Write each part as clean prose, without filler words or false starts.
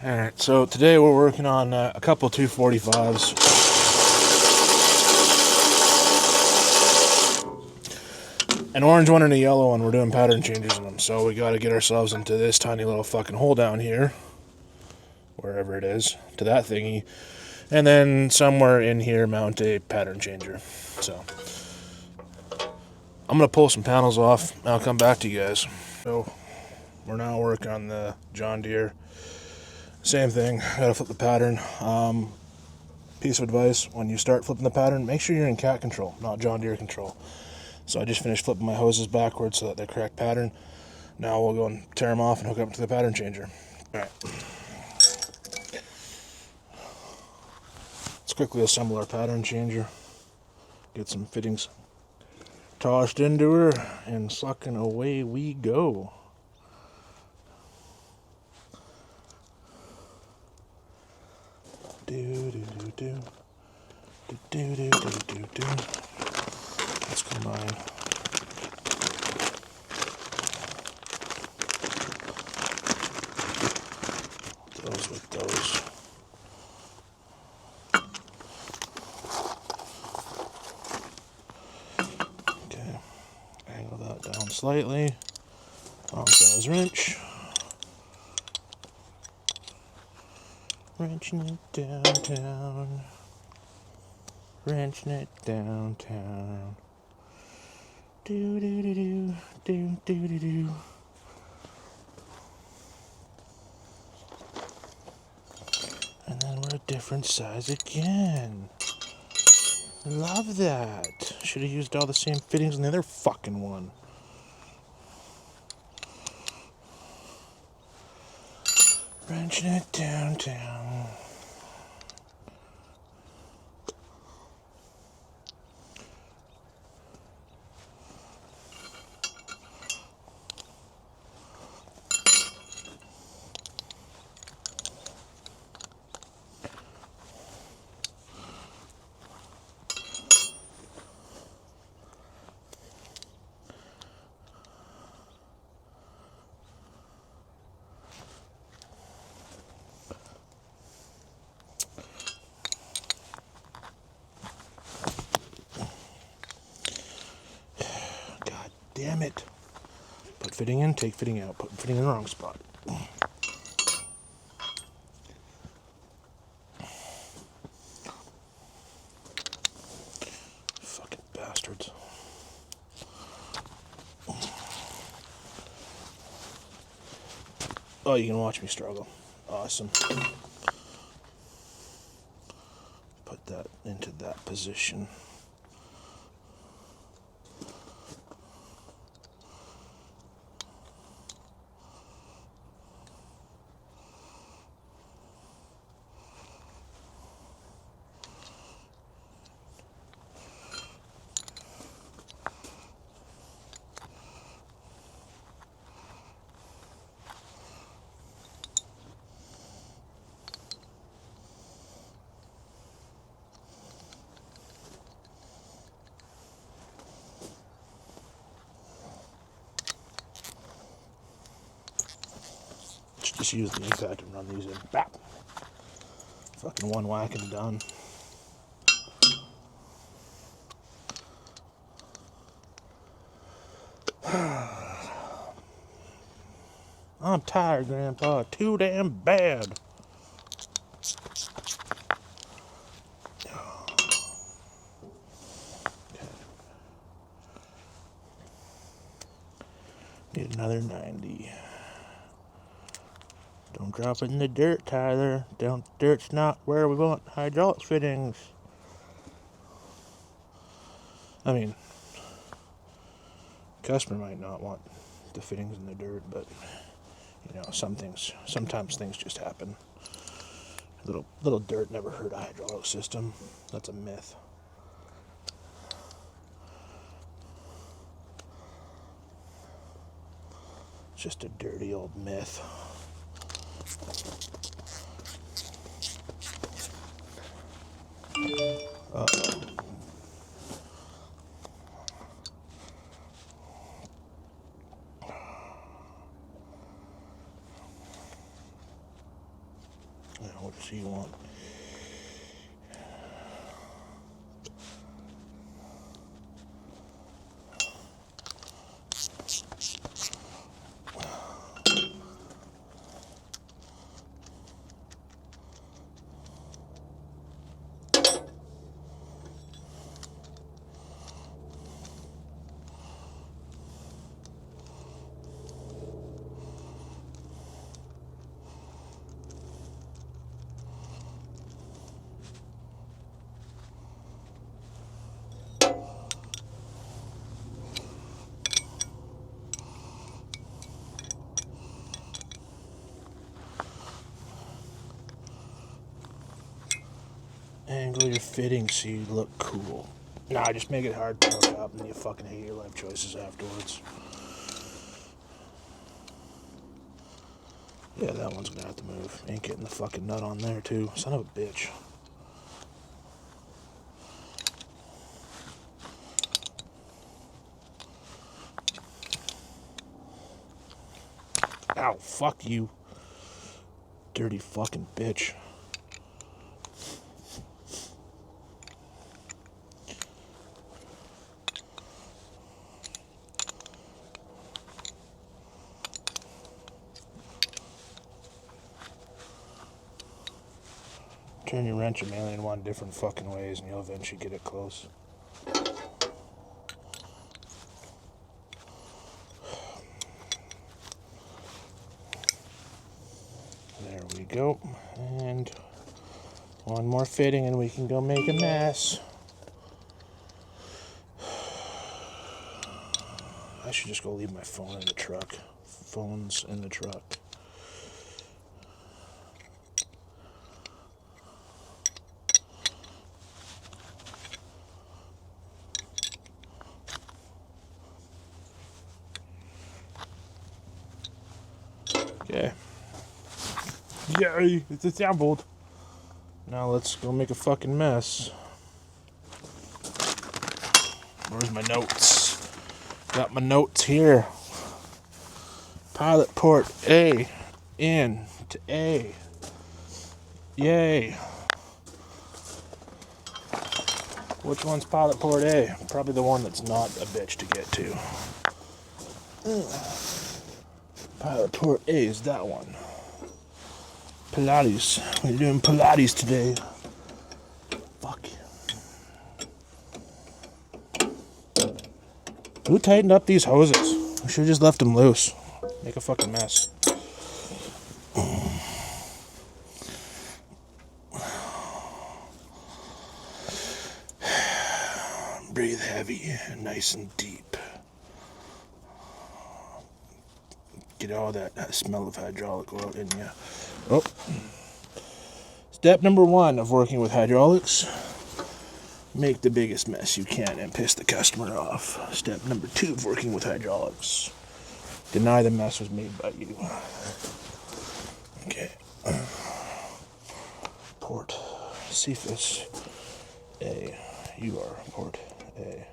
Alright, so today we're working on a couple 245's. An orange one and a yellow one. We're doing pattern changes in them, so we got to get ourselves into this tiny little fucking hole down here, wherever it is, to that thingy, and then somewhere in here mount a pattern changer. So I'm gonna pull some panels off and I'll come back to you guys. So we're now working on the John Deere. Same thing, gotta flip the pattern. Piece of advice, when you start flipping the pattern, make sure you're in cat control, not John Deere control. So I just finished flipping my hoses backwards so that they're correct pattern. Now we'll go and tear them off and hook up to the pattern changer. Alright. Let's quickly assemble our pattern changer. Get some fittings tossed into her and sucking away we go. Let's combine. Those with those. Okay, angle that down slightly. Wrong size wrench. Wrenching it downtown. Wrenching it downtown. Do do do do do do do do. And then we're a different size again. Love that. Should have used all the same fittings in the other fucking one. Wrenching it downtown. Damn it. Put fitting in, take fitting out. Put fitting in the wrong spot. Fucking bastards. Oh, you can watch me struggle. Awesome. Put that into that position. Just use the impact to run these in. Bap! Fucking one whack and done. I'm tired, Grandpa. Too damn bad. Need another 90. Don't drop it in the dirt, Tyler. Dirt's not where we want hydraulic fittings. I mean, customer might not want the fittings in the dirt, but you know, sometimes things just happen. Little dirt never hurt a hydraulic system. That's a myth. It's just a dirty old myth. Uh-oh. What does he want? Angle your fitting so you look cool. Nah, just make it hard to hook up and you fucking hate your life choices afterwards. Yeah, that one's gonna have to move. Ain't getting the fucking nut on there too. Son of a bitch. Ow, fuck you. Dirty fucking bitch. Turn your wrench a million and one different fucking ways and you'll eventually get it close. There we go. And one more fitting and we can go make a mess. I should just go leave my phone in the truck. Phone's in the truck. Okay. Yay, it's assembled. Now let's go make a fucking mess. Where's my notes? Got my notes here. Pilot port A in to A. Yay. Which one's pilot port A? Probably the one that's not a bitch to get to. Pilot port A is that one. Pilates. We're doing Pilates today. Fuck. Who tightened up these hoses? We should have just left them loose. Make a fucking mess. Breathe heavy and nice and deep. Get all that smell of hydraulic oil in you. Oh. Step number 1 of working with hydraulics. Make the biggest mess you can and piss the customer off. Step number 2 of working with hydraulics. Deny the mess was made by you. Okay. Port Cephas A. You are port A.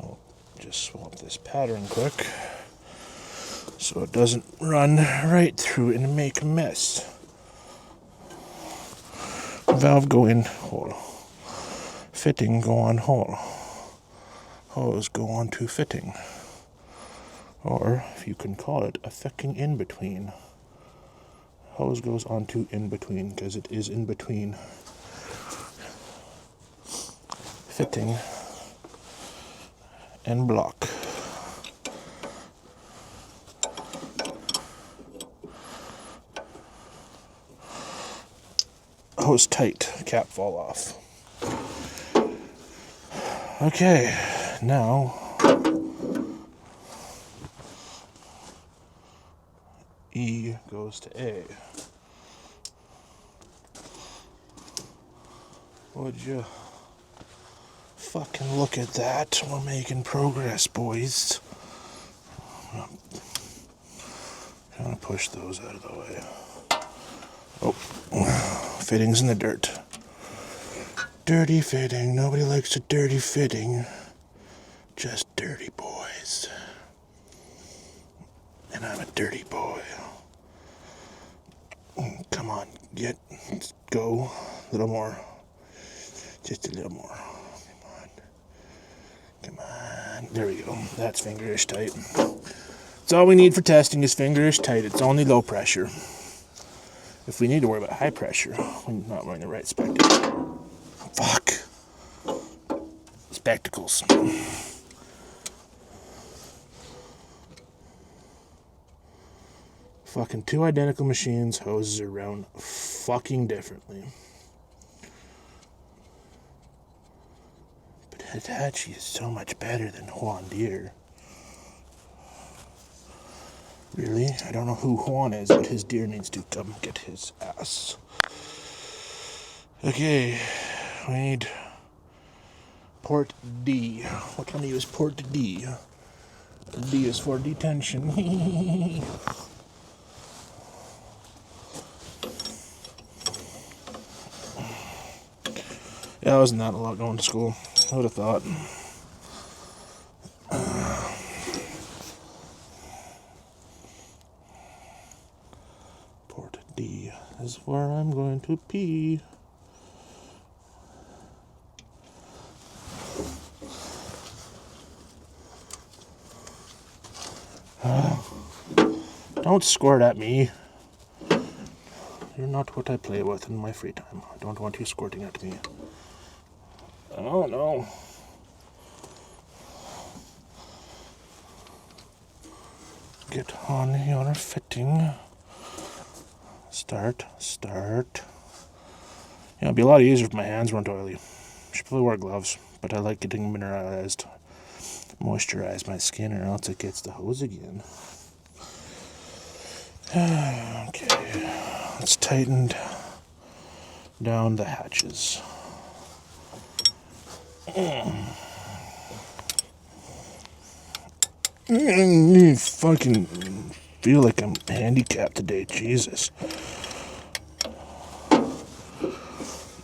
I'll just swap this pattern quick so it doesn't run right through and make a mess. Valve go in hole. Fitting go on hole. Hose go on to fitting. Or, if you can call it, a fucking in-between. Hose goes on to in-between, because it is in between. Fitting and block. Hose tight, cap fall off. Okay, now E goes to A. Would you fucking look at that? We're making progress, boys. I'm gonna push those out of the way. Oh, fittings in the dirt. Dirty fitting. Nobody likes a dirty fitting. Just dirty boys. And I'm a dirty boy. Come on, go. A little more. Just a little more. Come on. There we go. That's fingerish tight. That's all we need for testing is fingerish tight. It's only low pressure. If we need to worry about high pressure, we're not wearing the right spectacles. Fuck. Spectacles. Fucking two identical machines, hoses are run fucking differently. But Hitachi is so much better than Deere. Really? I don't know who Juan is, but his Deere needs to come get his ass. Okay, we need port D. What can I use port D? D is for detention. Yeah, I wasn't that a lot going to school. I would have thought. Port D is where I'm going to pee. Don't squirt at me. You're not what I play with in my free time. I don't want you squirting at me. Oh no. Get on your fitting. Start. Yeah, it'd be a lot easier if my hands weren't oily. Should probably wear gloves, but I like getting mineralized. Moisturize my skin or else it gets the hose again. Okay, let's tighten down the hatches. I fucking feel like I'm handicapped today, Jesus.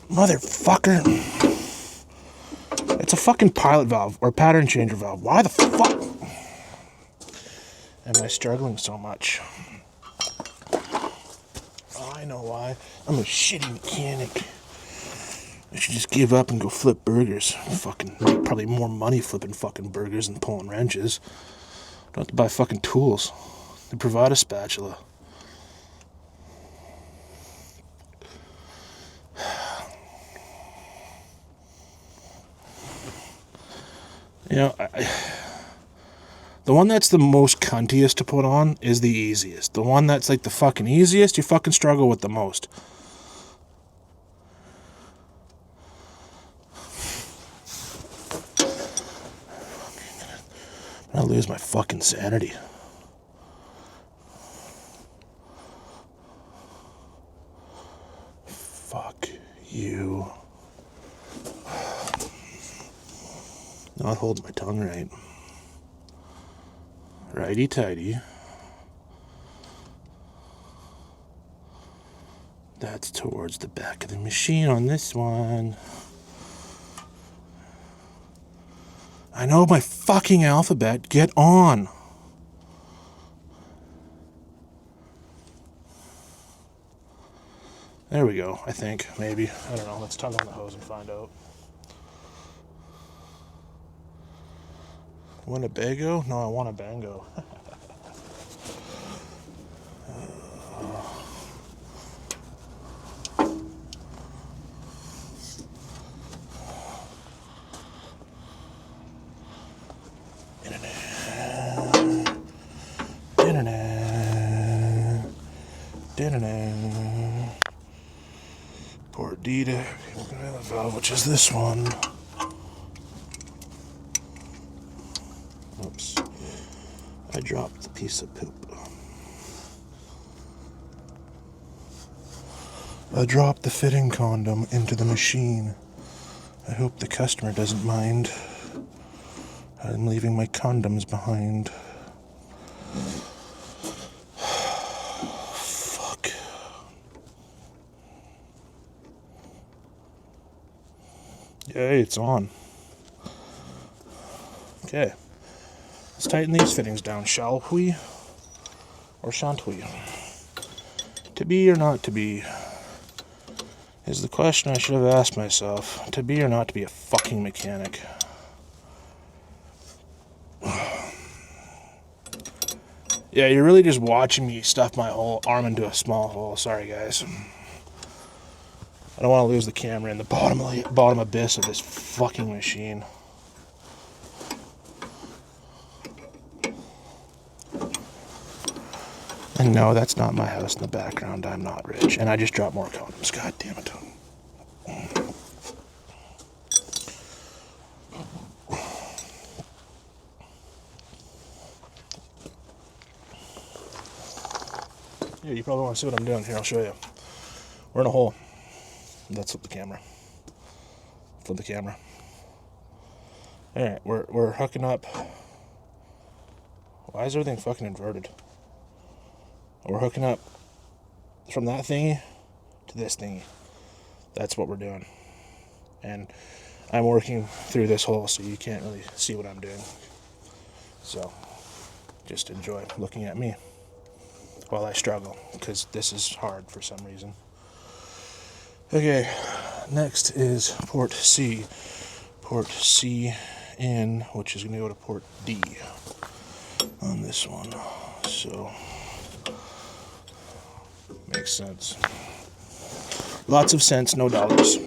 Motherfucker. It's a fucking pilot valve or pattern changer valve. Why the fuck am I struggling so much? Oh, I know why. I'm a shitty mechanic. I should just give up and go flip burgers. Fucking make probably more money flipping fucking burgers than pulling wrenches. Don't have to buy fucking tools. They provide a spatula. You know, the one that's the most cuntiest to put on is the easiest. The one that's like the fucking easiest, you fucking struggle with the most. I'll lose my fucking sanity. Fuck you. Not holding my tongue right. Righty-tighty. That's towards the back of the machine on this one. I know my fucking alphabet. Get on. There we go, I think. Maybe. I don't know. Let's tug on the hose and find out. Winnebago? No, I want a bango. Port D to the valve, which is this one. Oops. I dropped the piece of poop. I dropped the fitting condom into the machine. I hope the customer doesn't mind. I'm leaving my condoms behind. Fuck. Yay, it's on. Okay. Let's tighten these fittings down, shall we? Or shan't we? To be or not to be? is the question I should have asked myself, to be or not to be a fucking mechanic. Yeah, you're really just watching me stuff my whole arm into a small hole. Sorry, guys. I don't want to lose the camera in the bottom abyss of this fucking machine. And no, that's not my house in the background. I'm not rich. And I just dropped more condoms. God damn it. Yeah, you probably want to see what I'm doing. Here, I'll show you. We're in a hole. Let's flip the camera. Flip the camera. Alright, we're hooking up. Why is everything fucking inverted? We're hooking up from that thingy to this thingy. That's what we're doing. And I'm working through this hole, so you can't really see what I'm doing. So, just enjoy looking at me while I struggle, because this is hard for some reason. Okay, next is port C. Port C in, which is going to go to port D on this one. So, makes sense. Lots of sense, no dollars.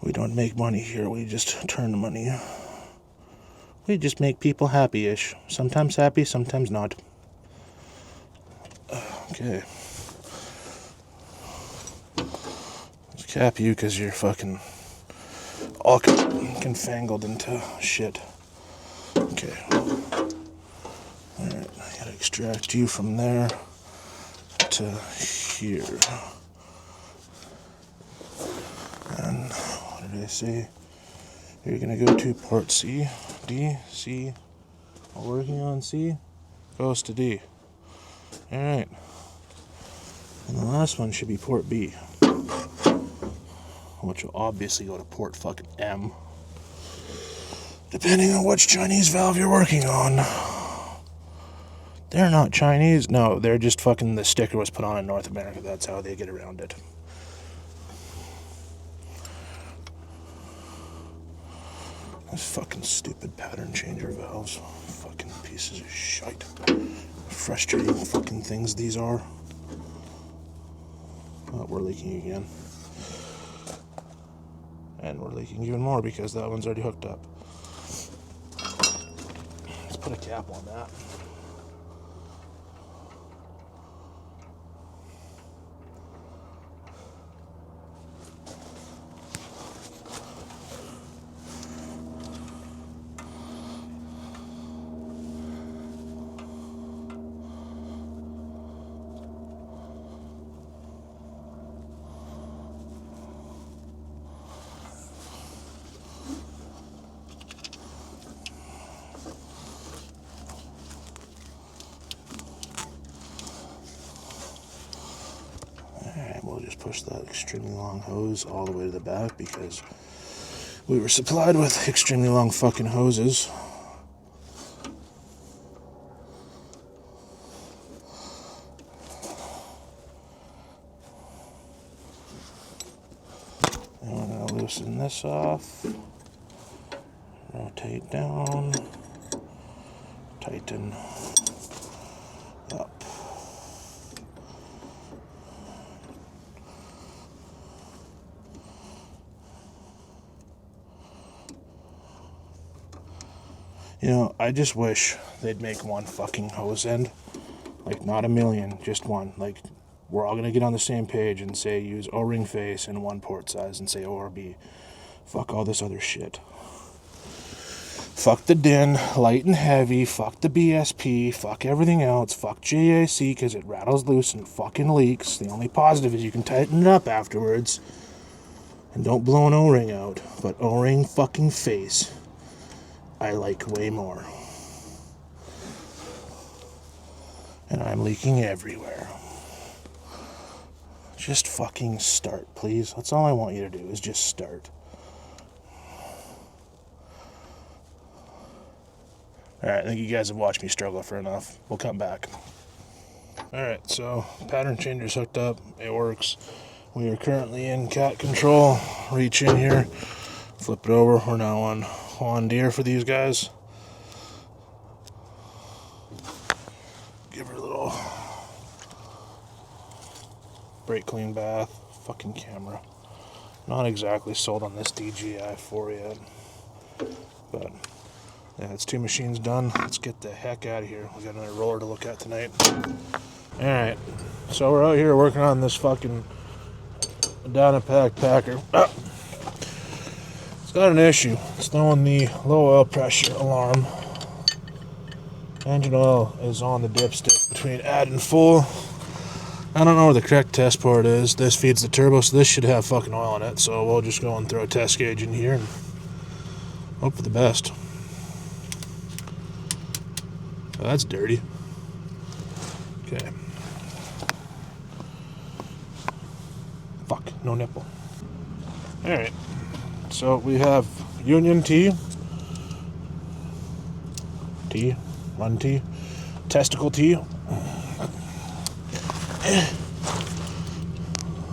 We don't make money here, we just turn the money. We just make people happy-ish. Sometimes happy, sometimes not. Okay. Let's cap you because you're fucking all confangled into shit. Okay. Alright, I gotta extract you from there to here. And what did I say? You're gonna go to port C, D, C. We're working on C. Goes to D. Alright. And the last one should be port B, which will obviously go to port fucking M, depending on which Chinese valve you're working on. They're not Chinese. No, they're just fucking, the sticker was put on in North America. That's how they get around it. Those fucking stupid pattern changer valves. Fucking pieces of shite. Frustrating fucking things these are. Oh, we're leaking again. And we're leaking even more because that one's already hooked up. Let's put a cap on that. We'll just push that extremely long hose all the way to the back because we were supplied with extremely long fucking hoses. And we're going to loosen this off, rotate down, tighten up. You know, I just wish they'd make one fucking hose end. Like, not a million, just one. Like, we're all gonna get on the same page and say use O-ring face and one port size and say O or B. Fuck all this other shit. Fuck the DIN, light and heavy, fuck the BSP, fuck everything else, fuck JAC because it rattles loose and fucking leaks. The only positive is you can tighten it up afterwards. And don't blow an O-ring out, but O-ring fucking face I like way more. And I'm leaking everywhere. Just fucking start, please. That's all I want you to do, is just start. Alright, I think you guys have watched me struggle for enough. We'll come back. Alright, so pattern changer's hooked up. It works. We are currently in cat control. Reach in here, flip it over. We're now on Deere for these guys. Give her a little brake clean bath. Fucking camera. Not exactly sold on this DJI 4 yet. But yeah, it's 2 machines done. Let's get the heck out of here. We got another roller to look at tonight. Alright, so we're out here working on this fucking Dynapack packer. It's got an issue. It's throwing the low oil pressure alarm. Engine oil is on the dipstick between add and full. I don't know where the correct test port is. This feeds the turbo, so this should have fucking oil in it. So we'll just go and throw a test gauge in here and hope for the best. Oh, that's dirty. Okay. Fuck, no nipple. Alright, so we have Union T, Run T, Testicle T.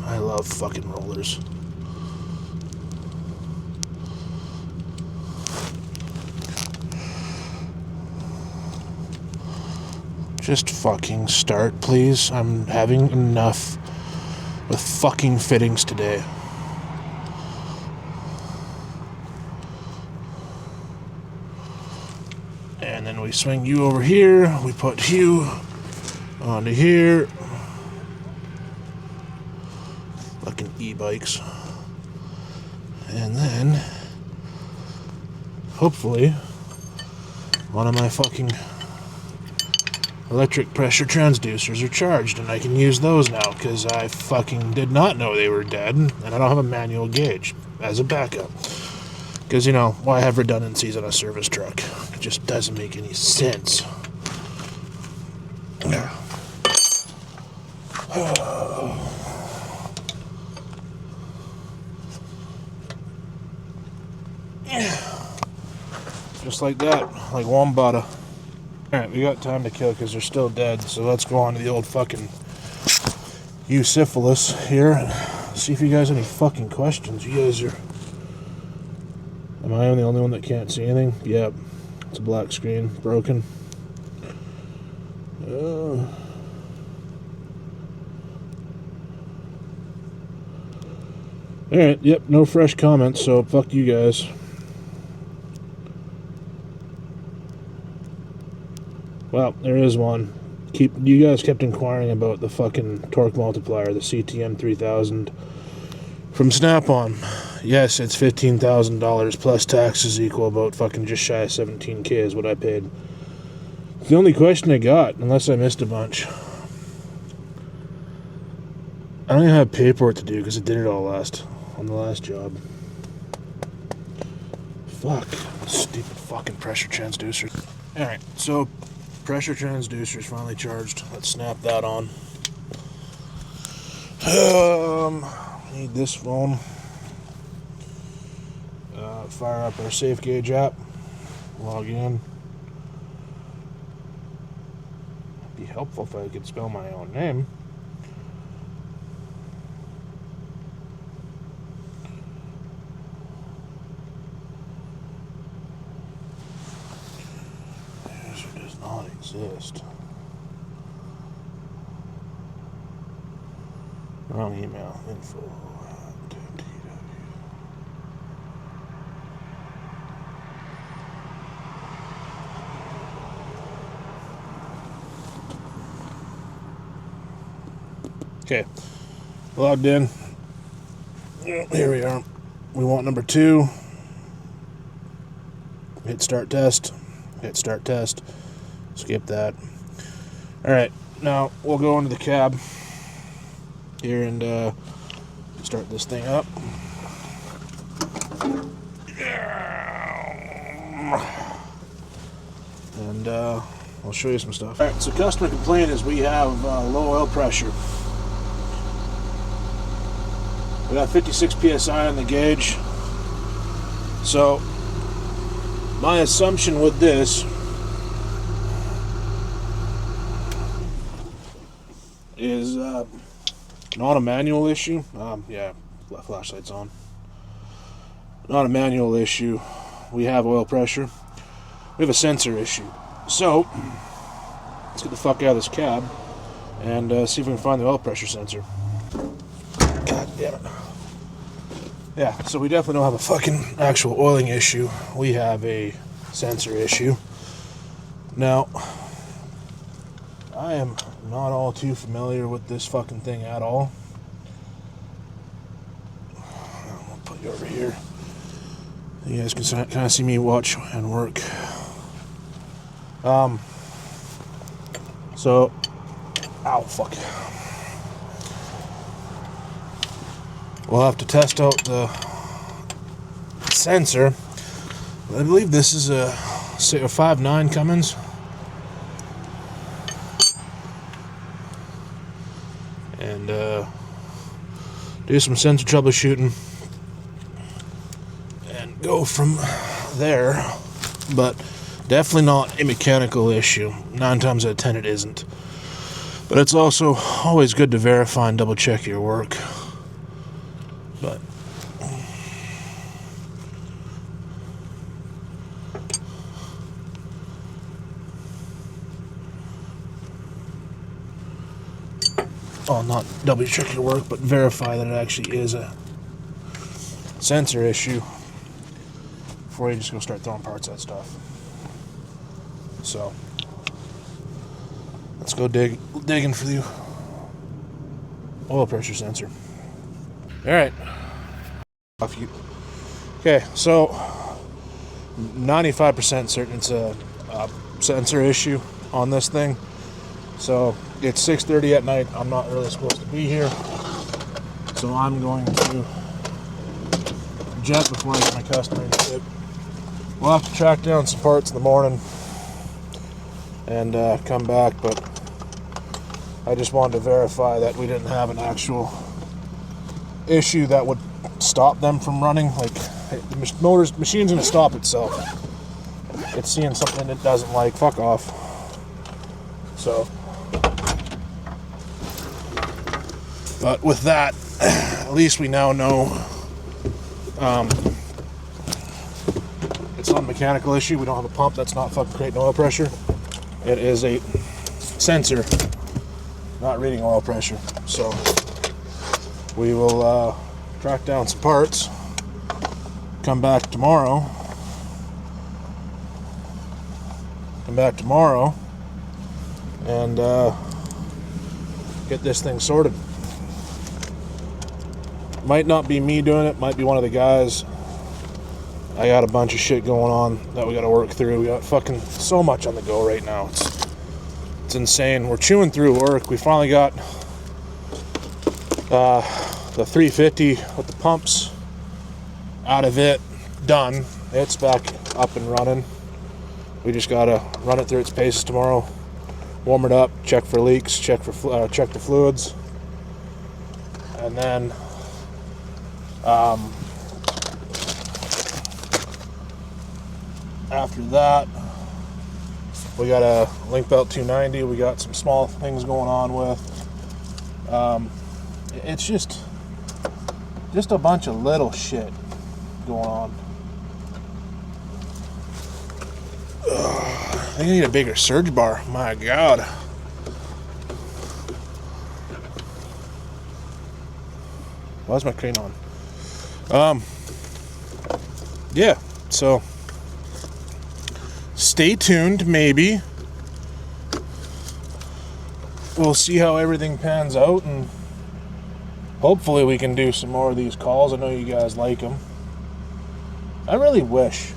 I love fucking rollers. Just fucking start, please. I'm having enough with fucking fittings today. And then we swing you over here. We put you onto here. Fucking e-bikes. And then, hopefully, one of my fucking electric pressure transducers are charged, and I can use those now, because I fucking did not know they were dead, and I don't have a manual gauge as a backup. Because, you know, why have redundancies on a service truck? It just doesn't make any sense. Just like that, like Wambata. Alright, we got time to kill because they're still dead, so let's go on to the old fucking syphilis here and see if you guys have any fucking questions. You guys are... Am I the only one that can't see anything? Yep. It's a black screen. Broken. Alright, yep, no fresh comments, so fuck you guys. Well, there is one. You guys kept inquiring about the fucking torque multiplier, the CTM 3000 from Snap-on. Yes, it's $15,000 plus taxes equal about fucking just shy of $17K is what I paid. It's the only question I got, unless I missed a bunch. I don't even have paperwork to do because I did it all on the last job. Fuck. Stupid fucking pressure transducer. Alright, so pressure transducer is finally charged. Let's snap that on. Need this phone. Fire up our Safe Gauge app. Log in. It'd be helpful if I could spell my own name. User does not exist. Wrong email. Info. Okay, logged in. Here we are. We want number 2. Hit start test. Hit start test. Skip that. Alright, now we'll go into the cab here and start this thing up. And I'll show you some stuff. Alright, so customer complaint is we have low oil pressure. We got 56 psi on the gauge. So my assumption with this is not a manual issue. Yeah, flashlight's on. Not a manual issue. We have oil pressure. We have a sensor issue. So, let's get the fuck out of this cab and see if we can find the oil pressure sensor. God damn it. Yeah, so we definitely don't have a fucking actual oiling issue. We have a sensor issue. Now, I am not all too familiar with this fucking thing at all. I'm gonna put you over here. You guys can kind of see me watch and work. So, ow, fuck. We'll have to test out the sensor. I believe this is a 5.9 Cummins. And do some sensor troubleshooting and go from there. But definitely not a mechanical issue. 9 times out of 10 it isn't. But it's also always good to verify and double check your work. But not double check your work, but verify that it actually is a sensor issue before you just go start throwing parts at stuff. So let's go digging for the oil pressure sensor. All right. Okay, so 95% certain it's a sensor issue on this thing. So it's 6:30 at night. I'm not really supposed to be here, so I'm going to jet before I get my customer in shit. We'll have to track down some parts in the morning and come back, but I just wanted to verify that we didn't have an actual issue that would stop them from running. Like, the machine's gonna stop itself. It's seeing something it doesn't like. Fuck off. So, but with that, at least we now know it's not a mechanical issue. We don't have a pump that's not fucking creating oil pressure. It is a sensor not reading oil pressure. So we will track down some parts, come back tomorrow, and get this thing sorted. Might not be me doing it, might be one of the guys. I got a bunch of shit going on that we got to work through. We got fucking so much on the go right now. It's insane. We're chewing through work. We finally got the 350 with the pumps out of it done. It's back up and running. We just gotta run it through its paces tomorrow, warm it up, check for leaks, check the fluids, and then after that we got a link belt 290. We got some small things going on with. It's just a bunch of little shit going on. I think I need a bigger surge bar. My God. Why is my crane on? Yeah, so stay tuned, maybe. We'll see how everything pans out, and hopefully we can do some more of these calls. I know you guys like them. I really wish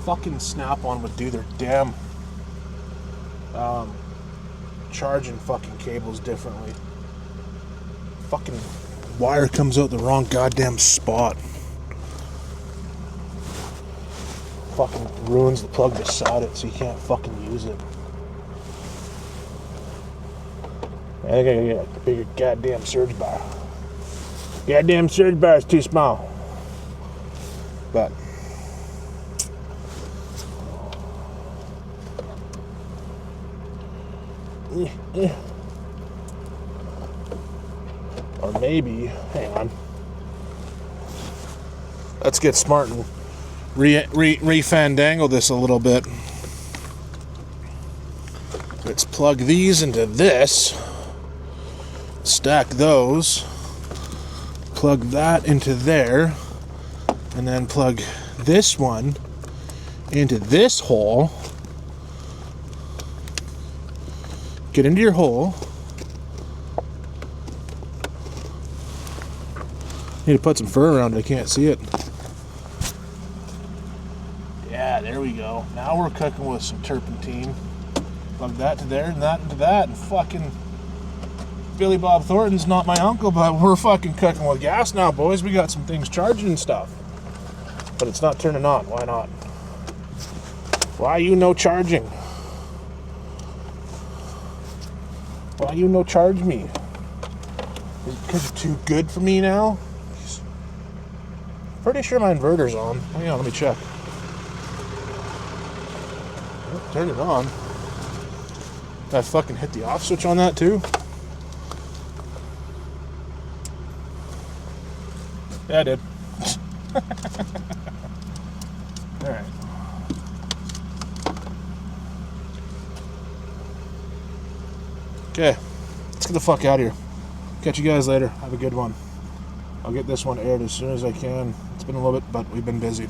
fucking Snap-on would do their damn charging fucking cables differently. Fucking wire comes out the wrong goddamn spot. Fucking ruins the plug beside it, so you can't fucking use it. I think I gotta get a bigger goddamn surge bar. Goddamn surge bar is too small. But Or maybe, hang on. Let's get smart and re-fandangle this a little bit. Let's plug these into this. Stack those. Plug that into there. And then plug this one into this hole. Get into your hole. Need to put some fur around it, I can't see it. Yeah, there we go. Now we're cooking with some turpentine. Plug that to there and that into that, and fucking Billy Bob Thornton's not my uncle, but we're fucking cooking with gas now, boys. We got some things charging and stuff. But it's not turning on. Why not? Why you no charging? Why you no charge me? Is it because you're too good for me now? Pretty sure my inverter's on. Hang on, let me check. Oh, turn it on. Did I fucking hit the off switch on that too? Yeah, I did. Alright. Okay, let's get the fuck out of here. Catch you guys later. Have a good one. I'll get this one aired as soon as I can. It's been a little bit, but we've been busy.